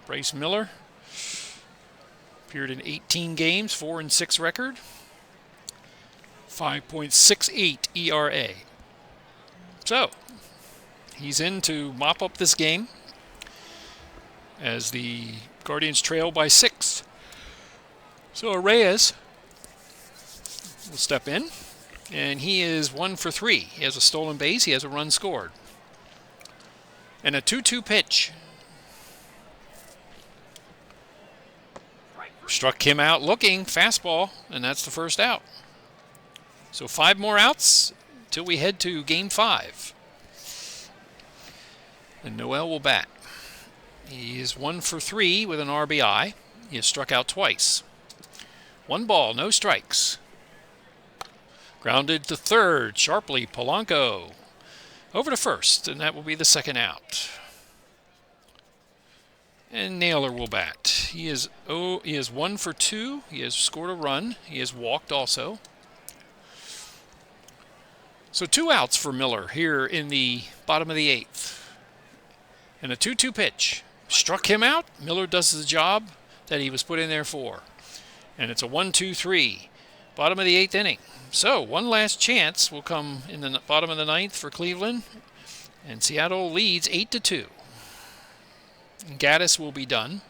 Bryce Miller appeared in 18 games, 4-6 record, 5.68 ERA. So he's in to mop up this game as the Guardians trail by 6. So Reyes will step in, and he is 1 for 3. He has a stolen base. He has a run scored. And a 2-2 pitch. Struck him out looking, fastball, and that's the first out. So 5 more outs till we head to Game 5. And Noel will bat. He is 1 for 3 with an RBI. He has struck out twice. 1 ball, no strikes. Grounded to third, sharply, Polanco. Over to first, and that will be the second out. And Naylor will bat. He is 1 for 2. He has scored a run. He has walked also. So 2 outs for Miller here in the bottom of the 8th. And a 2-2 pitch. Struck him out. Miller does the job that he was put in there for. And it's a 1-2-3. Bottom of the 8th inning. So one last chance will come in the bottom of the 9th for Cleveland. And Seattle leads 8-2. Gaddis will be done.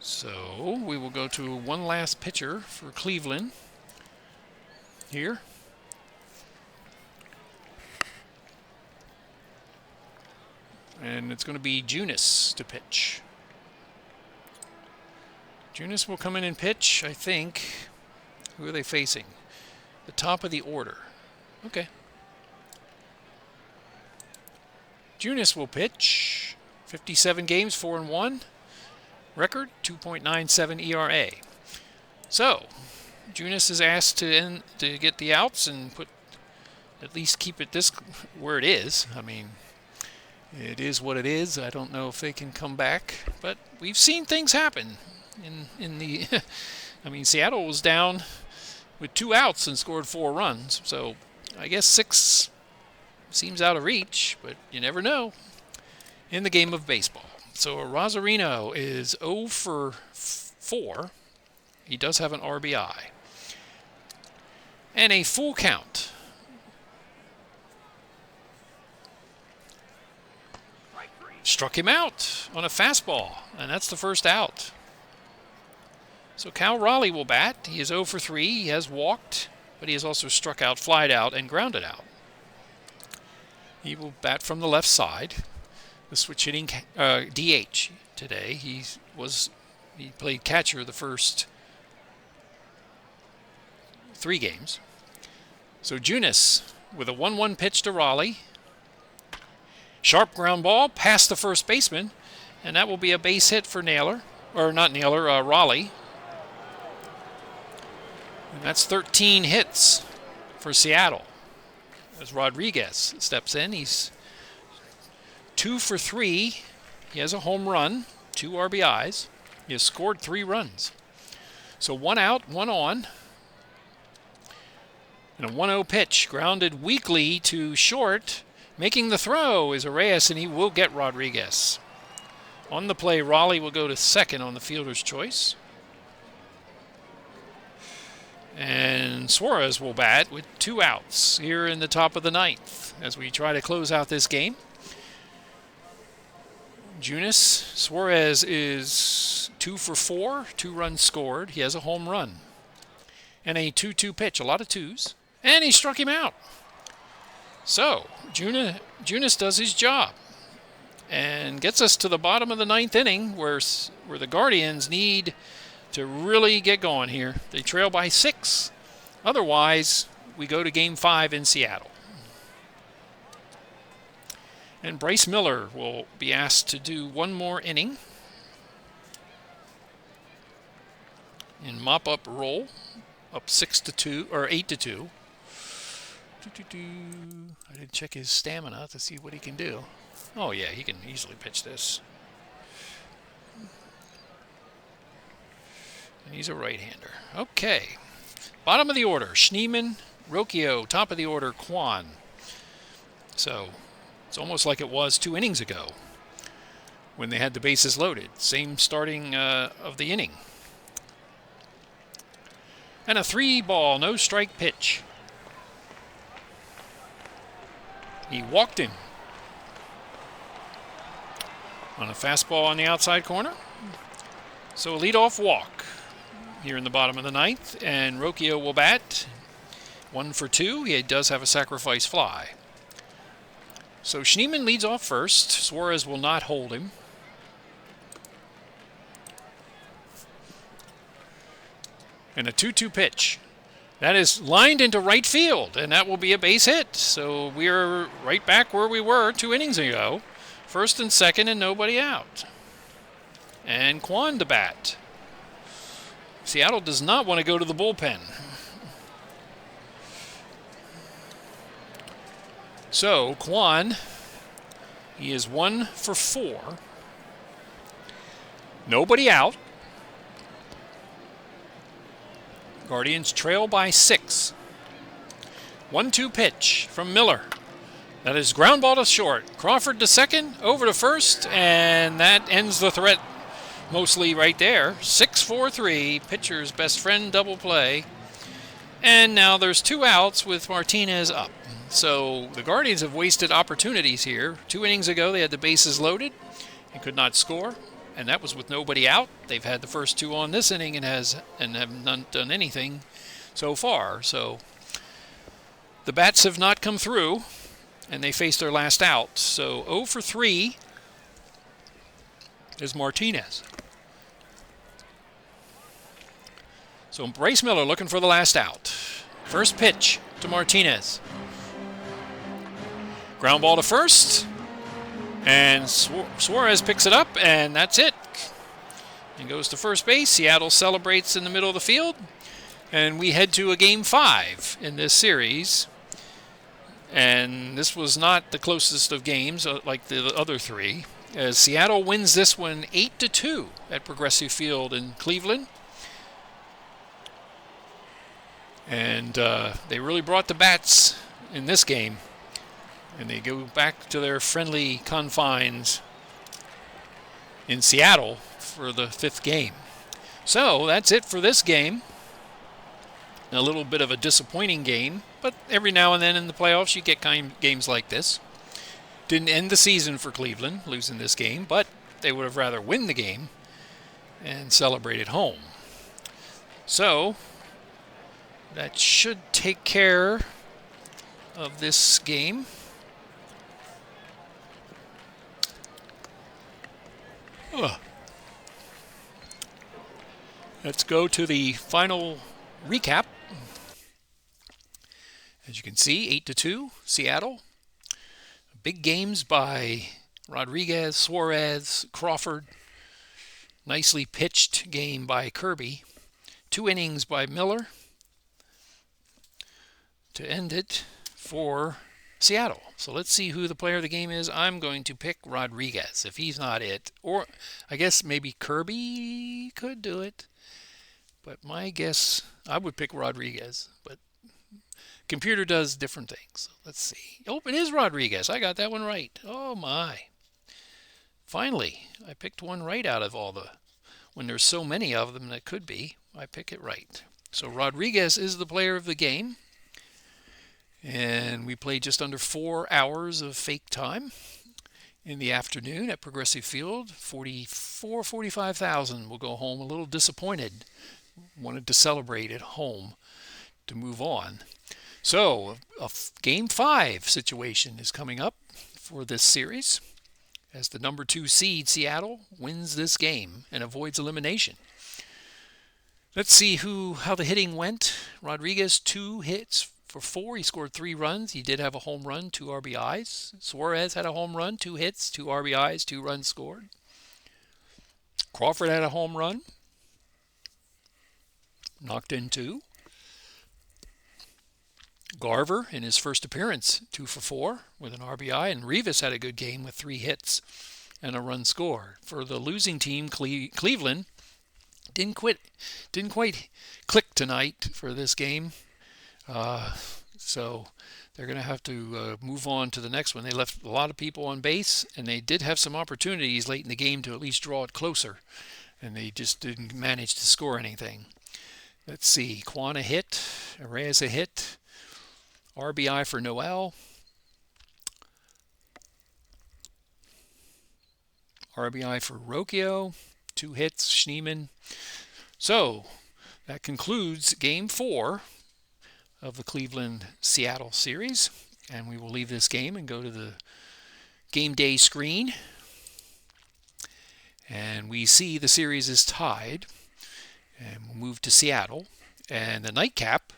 So we will go to one last pitcher for Cleveland here. And it's going to be Junis to pitch. Junis will come in and pitch, I think. Who are they facing? The top of the order. Okay. Junis will pitch. 57 games, 4-1. Record, 2.97 ERA. So, Junis is asked to get the outs and at least keep it where it is. I mean, it is what it is. I don't know if they can come back, but we've seen things happen in the. I mean, Seattle was down with 2 outs and scored 4 runs. So, I guess 6 seems out of reach, but you never know in the game of baseball. So Rosarino is 0 for 4. He does have an RBI. And a full count. Struck him out on a fastball, and that's the first out. So Cal Raleigh will bat. He is 0 for 3. He has walked, but he has also struck out, flied out, and grounded out. He will bat from the left side. The switch hitting DH today. He played catcher the first 3 games. So Junis with a 1-1 pitch to Raleigh. Sharp ground ball past the first baseman, and that will be a base hit for Raleigh. And that's 13 hits for Seattle. As Rodriguez steps in, he's 2 for 3. He has a home run, 2 RBIs. He has scored 3 runs. So 1 out, 1 on. And a 1-0 pitch, grounded weakly to short. Making the throw is Reyes, and he will get Rodriguez. On the play, Raleigh will go to second on the fielder's choice. And Suarez will bat with 2 outs here in the top of the 9th as we try to close out this game. Junis Suarez is 2 for 4, 2 runs scored. He has a home run. And a 2-2 pitch, a lot of 2s. And he struck him out. So Junis does his job and gets us to the bottom of the 9th inning where the Guardians need to really get going here. They trail by 6. Otherwise, we go to Game 5 in Seattle. And Bryce Miller will be asked to do one more inning in mop-up role, up 6-2 or 8-2. I didn't check his stamina to see what he can do. Oh yeah, he can easily pitch this. And he's a right-hander. Okay. Bottom of the order, Schneemann, Rocchio. Top of the order, Kwan. So it's almost like it was 2 innings ago when they had the bases loaded. Same starting of the inning. And a 3-ball, no strike pitch. He walked him on a fastball on the outside corner. So a leadoff walk here in the bottom of the 9th, and Rocchio will bat 1 for 2. He does have a sacrifice fly. So Schneemann leads off first. Suarez will not hold him. And a 2-2 pitch. That is lined into right field, and that will be a base hit. So we're right back where we were 2 innings ago. First and second and nobody out. And Kwan to bat. Seattle does not want to go to the bullpen. So Kwan, he is 1 for 4. Nobody out. Guardians trail by 6. 1-2 pitch from Miller. That is ground ball to short. Crawford to second, over to first, and that ends the threat mostly right there. 6-4-3, pitcher's best friend double play. And now there's 2 outs with Martinez up. So the Guardians have wasted opportunities here. 2 innings ago they had the bases loaded and could not score. And that was with nobody out. They've had the first 2 on this inning and have not done anything so far. So the bats have not come through, and they face their last out. So 0 for 3 is Martinez. So Bryce Miller looking for the last out. First pitch to Martinez. Ground ball to first. And Suarez picks it up, and that's it. And goes to first base. Seattle celebrates in the middle of the field. And we head to a Game 5 in this series. And this was not the closest of games like the other 3, as Seattle wins this one 8-2 at Progressive Field in Cleveland. And they really brought the bats in this game. And they go back to their friendly confines in Seattle for the 5th game. So that's it for this game. A little bit of a disappointing game, but every now and then in the playoffs you get games like this. Didn't end the season for Cleveland, losing this game, but they would have rather win the game and celebrate at home. So that should take care of this game. Let's go to the final recap. As you can see, 8-2, Seattle. Big games by Rodriguez, Suarez, Crawford. Nicely pitched game by Kirby. 2 innings by Miller to end it for Seattle. So let's see who the player of the game is. I'm going to pick Rodriguez if he's not it. Or I guess maybe Kirby could do it. But my guess, I would pick Rodriguez. But computer does different things. Let's see. Oh, it is Rodriguez. I got that one right. Oh, my. Finally, I picked one right out of all the... When there's so many of them that could be, I pick it right. So Rodriguez is the player of the game. And we played just under 4 hours of fake time in the afternoon at Progressive Field. 45,000 will go home a little disappointed. Wanted to celebrate at home to move on. So a game 5 situation is coming up for this series, as the number 2 seed Seattle wins this game and avoids elimination. Let's see how the hitting went. Rodriguez, 2 hits for 4. He scored 3 runs. He did have a home run, 2 RBIs. Suarez had a home run, 2 hits, 2 RBIs, 2 runs scored. Crawford had a home run, knocked in 2. Garver, in his first appearance, 2 for 4 with an RBI. And Rivas had a good game with 3 hits and a run scored. For the losing team, Cleveland, didn't quite click tonight for this game. So they're going to have to move on to the next one. They left a lot of people on base, and they did have some opportunities late in the game to at least draw it closer, and they just didn't manage to score anything. Let's see. Quan a hit. Reyes a hit. RBI for Noel. RBI for Rocchio. 2 hits. Schneemann. So that concludes Game 4 of the Cleveland-Seattle series. And we will leave this game and go to the game day screen. And we see the series is tied. And we'll move to Seattle. And the nightcap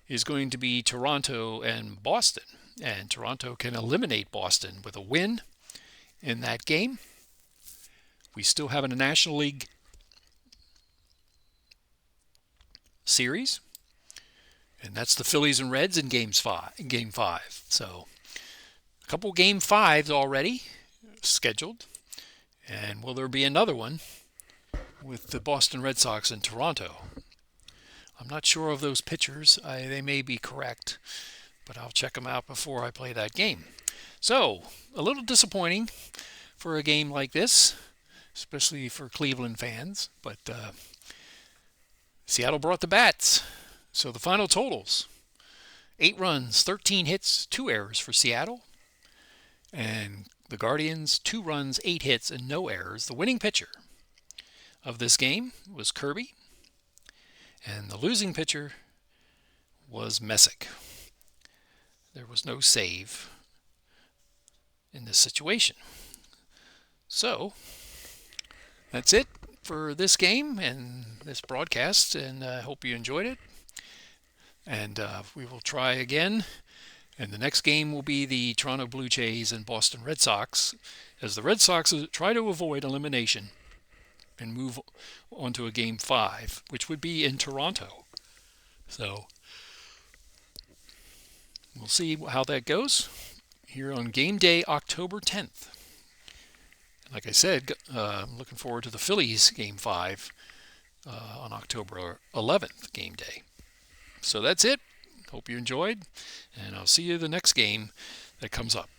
is going to be Toronto and Boston. And Toronto can eliminate Boston with a win in that game. We still have a National League series, and that's the Phillies and Reds in game 5. So a couple game 5s already scheduled, and will there be another one with the Boston Red Sox and Toronto? I'm not sure of those pitchers. They may be correct, but I'll check them out before I play that game. So a little disappointing for a game like this, especially for Cleveland fans, but Seattle brought the bats. So the final totals: 8 runs, 13 hits, 2 errors for Seattle. And the Guardians, 2 runs, 8 hits, and no errors. The winning pitcher of this game was Kirby. And the losing pitcher was Messick. There was no save in this situation. So that's it for this game and this broadcast, and I hope you enjoyed it. And we will try again, and the next game will be the Toronto Blue Jays and Boston Red Sox, as the Red Sox try to avoid elimination and move on to a game 5, which would be in Toronto. So we'll see how that goes here on game day, October 10th. Like I said, I'm looking forward to the Phillies game 5 on October 11th, game day. So that's it. Hope you enjoyed, and I'll see you the next game that comes up.